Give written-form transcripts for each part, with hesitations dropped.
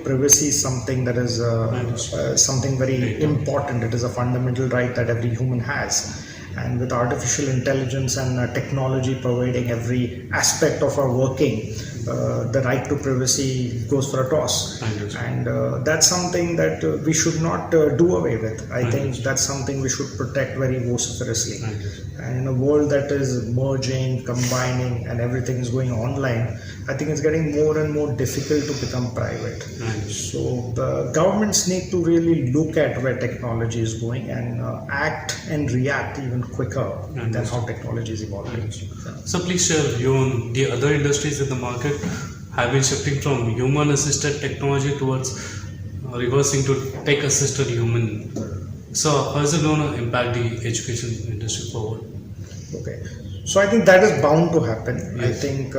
privacy is something that is something very important. It is a fundamental right that every human has. And with artificial intelligence and technology pervading every aspect of our working, the right to privacy goes for a toss. And that's something that we should not do away with. I think that's something we should protect very vociferously. And in a world that is merging, combining, and everything is going online, I think it's getting more and more difficult to become private. So the governments need to really look at where technology is going and act and react even quicker than how technology is evolving. So please share view on the other industries in the market have been shifting from human-assisted technology towards reversing to tech-assisted human. So how is it going to impact the education industry forward? Okay, so I think that is bound to happen. I think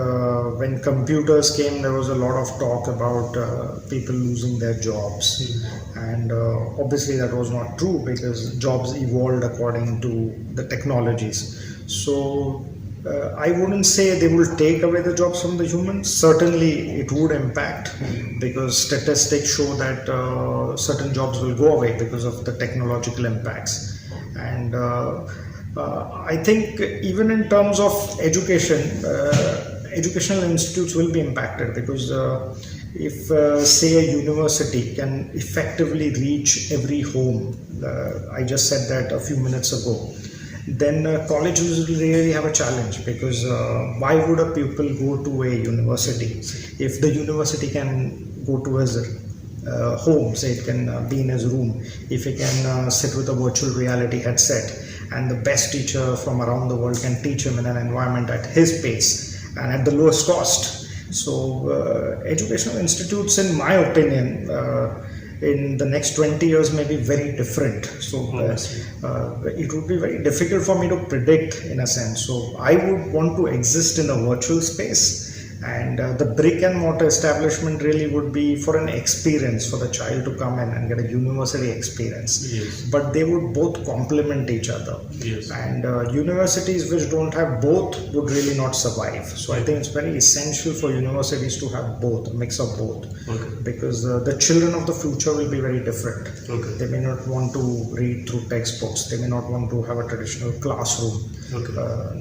when computers came, there was a lot of talk about people losing their jobs, and obviously that was not true because jobs evolved according to the technologies. So I wouldn't say they will take away the jobs from the humans. Certainly it would impact because statistics show that certain jobs will go away because of the technological impacts. And I think even in terms of education, educational institutes will be impacted because if say a university can effectively reach every home, I just said that a few minutes ago, then colleges will really have a challenge because why would a pupil go to a university if the university can go to his home, say it can be in his room, if he can sit with a virtual reality headset and the best teacher from around the world can teach him in an environment at his pace and at the lowest cost. So educational institutes, in my opinion, in the next 20 years may be very different. So it would be very difficult for me to predict in a sense. So I would want to exist in a virtual space, and the brick and mortar establishment really would be for an experience for the child to come in and get a university experience. But they would both complement each other. And universities which don't have both would really not survive. So I think it's very essential for universities to have both, a mix of both, because the children of the future will be very different. They may not want to read through textbooks, they may not want to have a traditional classroom,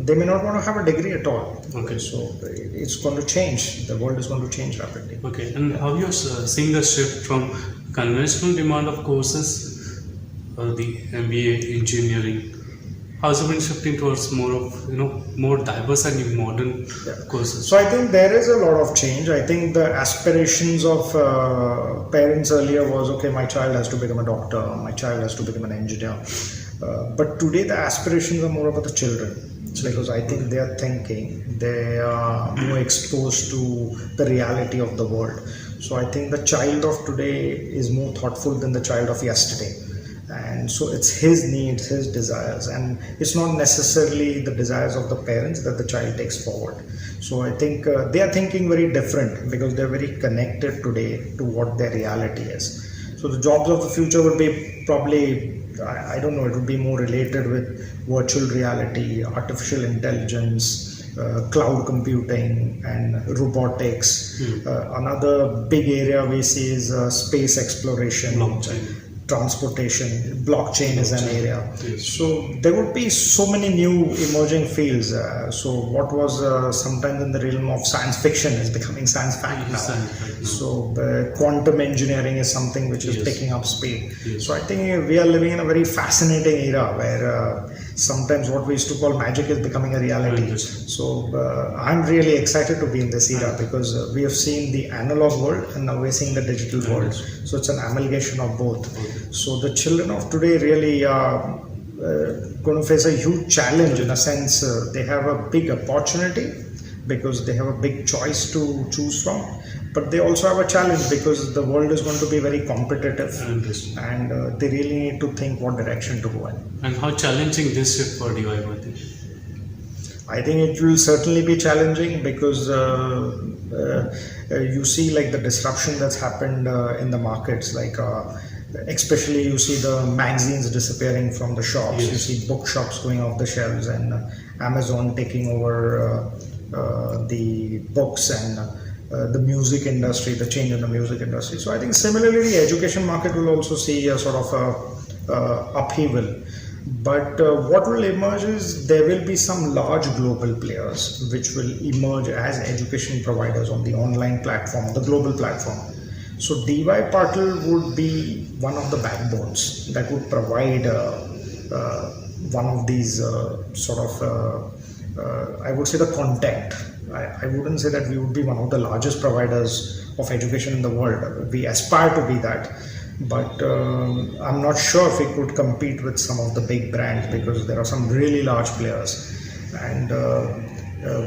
they may not want to have a degree at all. So it's going to change, the world is going to change rapidly. And how you're seeing the shift from conventional demand of courses, the MBA engineering, how's it been shifting towards more of more diverse and modern courses? So I think there is a lot of change. I think the aspirations of parents earlier was, okay, my child has to become a doctor, my child has to become an engineer. But today the aspirations are more about the children, because I think they are thinking, they are more exposed to the reality of the world. So I think the child of today is more thoughtful than the child of yesterday. And so it's his needs, his desires, and it's not necessarily the desires of the parents that the child takes forward. So I think they are thinking very different because they're very connected today to what their reality is. So the jobs of the future would be probably, I don't know, it would be more related with virtual reality, artificial intelligence, cloud computing and robotics. Another big area we see is space exploration, transportation, blockchain is an area. So there would be so many new emerging fields. So what was sometimes in the realm of science fiction is becoming science fact now. So quantum engineering is something which is picking up speed. So I think we are living in a very fascinating era where sometimes what we used to call magic is becoming a reality. So I'm really excited to be in this era because we have seen the analog world and now we're seeing the digital world. So it's an amalgamation of both. So the children of today really are going to face a huge challenge in a sense. They have a big opportunity because they have a big choice to choose from, but they also have a challenge because the world is going to be very competitive and they really need to think what direction to go in. And how challenging this shift for DY Patil? I think it will certainly be challenging because you see like the disruption that's happened in the markets, like especially you see the magazines disappearing from the shops, you see bookshops going off the shelves and Amazon taking over the books, and the music industry, the change in the music industry. So I think similarly, the education market will also see a sort of upheaval. But what will emerge is there will be some large global players which will emerge as education providers on the online platform, the global platform. So DY Patil would be one of the backbones that would provide one of these I would say the content. I wouldn't say that we would be one of the largest providers of education in the world. We aspire to be that, but I'm not sure if we could compete with some of the big brands because there are some really large players. And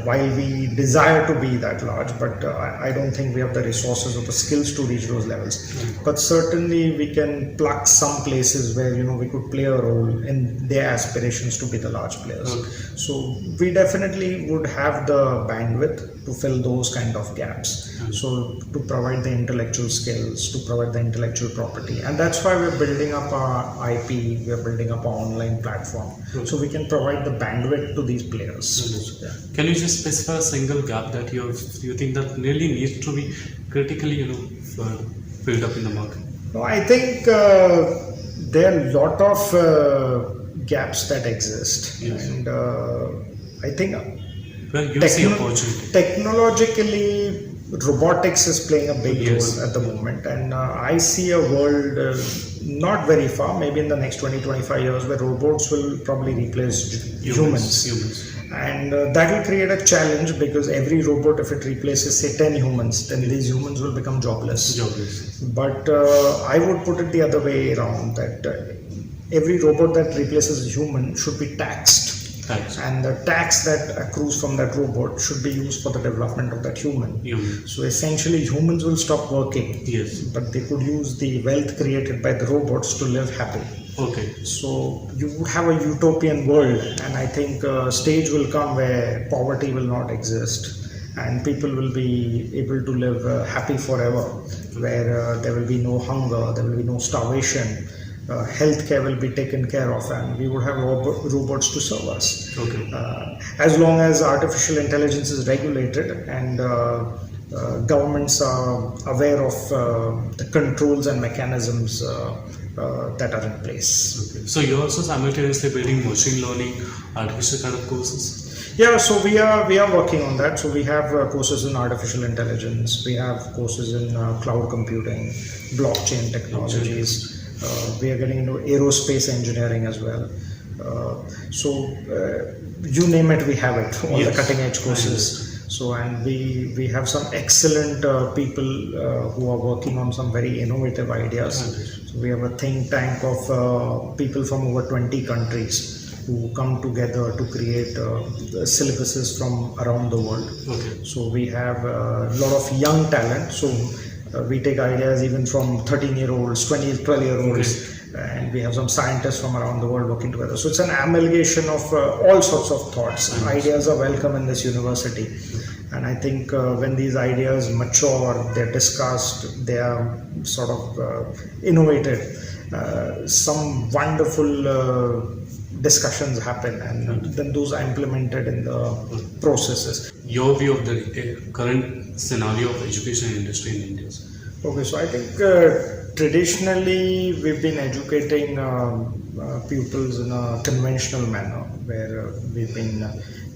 while we desire to be that large, but I don't think we have the resources or the skills to reach those levels. But certainly we can pluck some places where we could play a role in their aspirations to be the large players. Okay. So we definitely would have the bandwidth to fill those kind of gaps. So to provide the intellectual skills, to provide the intellectual property, and that's why we're building up our IP, we're building up our online platform, so we can provide the bandwidth to these players. Yeah. Can you just specify a single gap that you think that really needs to be critically filled up in the market? No, I think there are a lot of gaps that exist, Yes. and I think Well, you see opportunity. technologically robotics is playing a big Yes. role at the moment, and I see a world not very far, maybe in the next 20-25 years, where robots will probably replace humans. And that will create a challenge because every robot, if it replaces say 10 humans, then these humans will become jobless. But I would put it the other way around, that every robot that replaces a human should be taxed. And the tax that accrues from that robot should be used for the development of that human. So essentially humans will stop working, Yes. but they could use the wealth created by the robots to live happy. Okay. So you would have a utopian world, and I think a stage will come where poverty will not exist and people will be able to live happy forever, where there will be no hunger, there will be no starvation, healthcare will be taken care of, and we would have robots to serve us. Okay. As long as artificial intelligence is regulated and governments are aware of the controls and mechanisms that are in place. Okay. So you're also simultaneously building machine learning, artificial kind of courses? Yeah, so we are working on that. So we have courses in artificial intelligence, we have courses in cloud computing, blockchain technologies. We are getting into aerospace engineering as well. You name it, we have it. All the cutting edge courses. So, and we have some excellent people who are working on some very innovative ideas. So we have a think tank of people from over 20 countries who come together to create syllabuses from around the world. Okay. So we have a lot of young talent. So we take ideas even from 13-year-olds, 12-year-olds. And we have some scientists from around the world working together. So it's an amalgamation of all sorts of thoughts. Ideas are welcome in this university. And I think when these ideas mature, they're discussed, they are sort of innovated, some wonderful discussions happen, and then those are implemented in the processes. Your view of the current scenario of education industry in India? Okay, so I think traditionally we've been educating pupils in a conventional manner, where we've been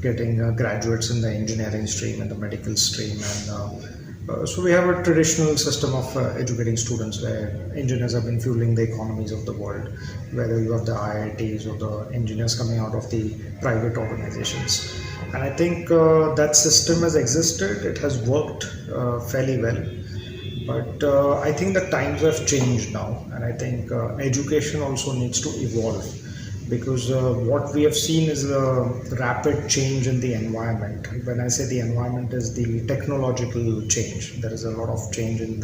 getting graduates in the engineering stream and the medical stream, and so we have a traditional system of educating students where engineers have been fueling the economies of the world, whether you have the IITs or the engineers coming out of the private organizations. And I think that system has existed, it has worked fairly well. But I think the times have changed now, and I think education also needs to evolve, because what we have seen is a rapid change in the environment. When I say the environment, is the technological change. There is a lot of change in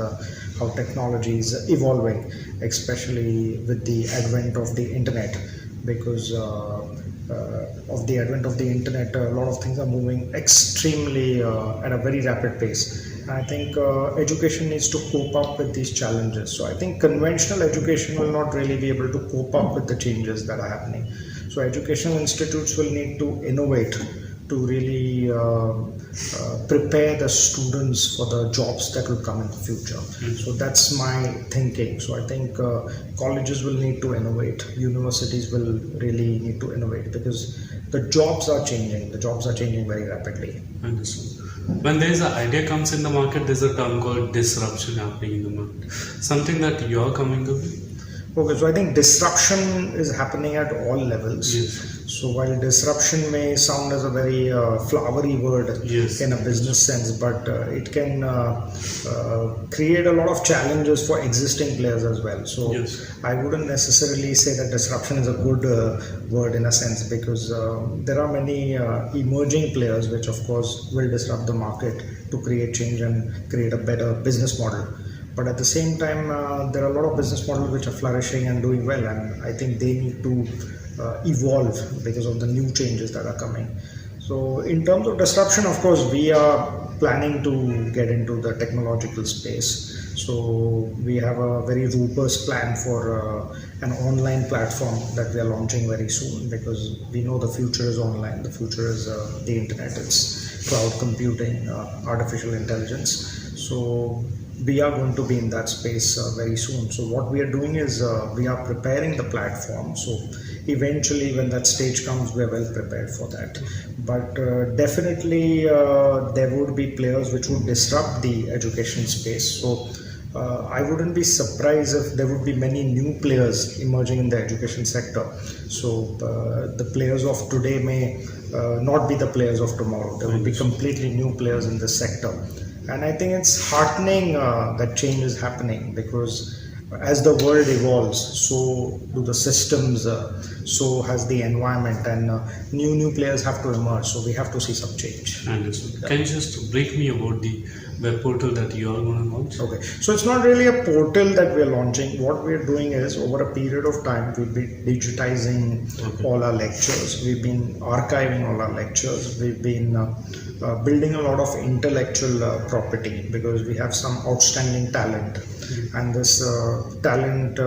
how technology is evolving, especially with the advent of the internet. Because of the advent of the internet, a lot of things are moving extremely at a very rapid pace. I think education needs to cope up with these challenges. So I think conventional education will not really be able to cope up with the changes that are happening. So educational institutes will need to innovate to really prepare the students for the jobs that will come in the future. So that's my thinking. So I think colleges will need to innovate, universities will really need to innovate, because the jobs are changing. The jobs are changing very rapidly. Understood. When there is an idea comes in the market, there's a term called disruption happening in the market. Something that you're coming up with? Okay, so I think disruption is happening at all levels. Yes. So while disruption may sound as a very flowery word Yes. in a business sense, but it can create a lot of challenges for existing players as well. So Yes. I wouldn't necessarily say that disruption is a good word in a sense, because there are many emerging players which of course will disrupt the market to create change and create a better business model. But at the same time, there are a lot of business models which are flourishing and doing well, and I think they need to evolve because of the new changes that are coming. So in terms of disruption, of course, we are planning to get into the technological space. So we have a very robust plan for an online platform that we are launching very soon, because we know the future is online, the future is the internet, it's cloud computing, artificial intelligence. So we are going to be in that space very soon. So what we are doing is we are preparing the platform. So eventually when that stage comes, we are well prepared for that. But definitely there would be players which would disrupt the education space. So I wouldn't be surprised if there would be many new players emerging in the education sector. So the players of today may not be the players of tomorrow. There will be completely new players in this sector. And I think it's heartening that change is happening, because as the world evolves, so do the systems, so has the environment, and new players have to emerge. So we have to see some change. Understood. Can you just brief me about the web portal that you are going to launch? Okay, so it's not really a portal that we are launching. What we are doing is, over a period of time, we'll be digitizing all our lectures. We've been archiving all our lectures. We've been building a lot of intellectual property, because we have some outstanding talent, and this talent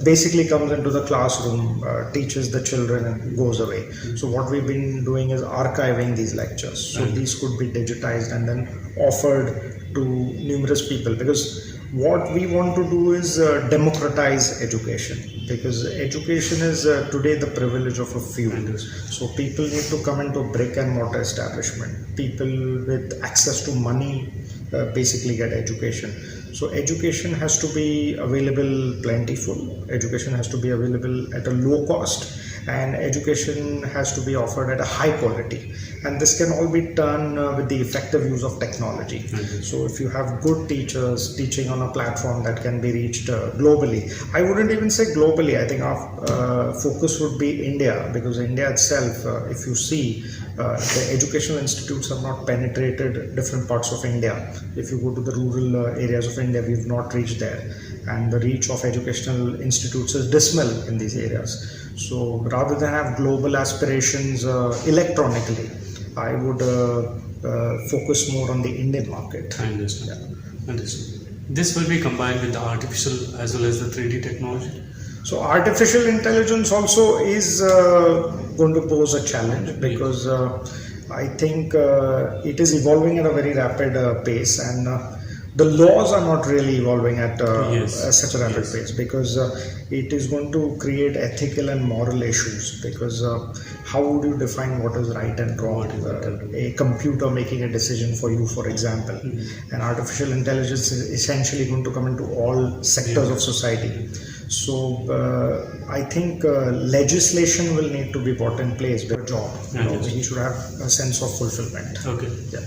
basically comes into the classroom, teaches the children, and goes away. So what we've been doing is archiving these lectures. So these could be digitized and then offered to numerous people, because what we want to do is democratize education, because education is today the privilege of a few. So people need to come into a brick and mortar establishment. People with access to money basically get education. So education has to be available plentiful, education has to be available at a low cost, and education has to be offered at a high quality, and this can all be done with the effective use of technology. So if you have good teachers teaching on a platform that can be reached globally, I wouldn't even say globally, I think our focus would be India, because India itself, if you see, the educational institutes have not penetrated different parts of India. If you go to the rural areas of India, we've not reached there, and the reach of educational institutes is dismal in these areas. So rather than have global aspirations electronically, I would focus more on the Indian market. I understand. Understood. This will be combined with the artificial as well as the 3D technology. So artificial intelligence also is going to pose a challenge, because I think it is evolving at a very rapid pace, and the laws are not really evolving at such a rapid pace, because it is going to create ethical and moral issues, because how would you define what is right and wrong? A computer making a decision for you, for example, and artificial intelligence is essentially going to come into all sectors of society. So I think legislation will need to be brought in place with a job. You know, he should have a sense of fulfillment. Okay. Yeah.